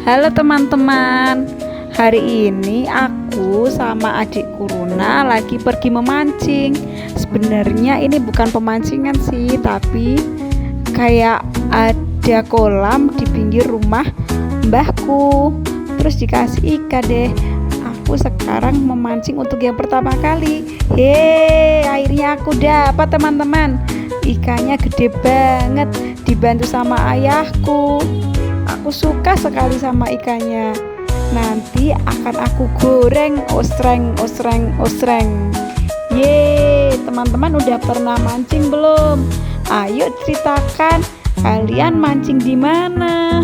Halo teman-teman, hari ini aku sama adikku Runa lagi pergi memancing. Sebenarnya ini bukan pemancingan sih, tapi kayak ada kolam di pinggir rumah mbahku. Terus dikasih ikan deh. Aku sekarang memancing untuk yang pertama kali. Akhirnya aku dapat teman-teman. Ikannya gede banget, dibantu sama ayahku. Aku suka sekali sama ikannya. Nanti akan aku goreng osreng. Teman-teman udah pernah mancing belum? Ayo ceritakan, kalian mancing di mana?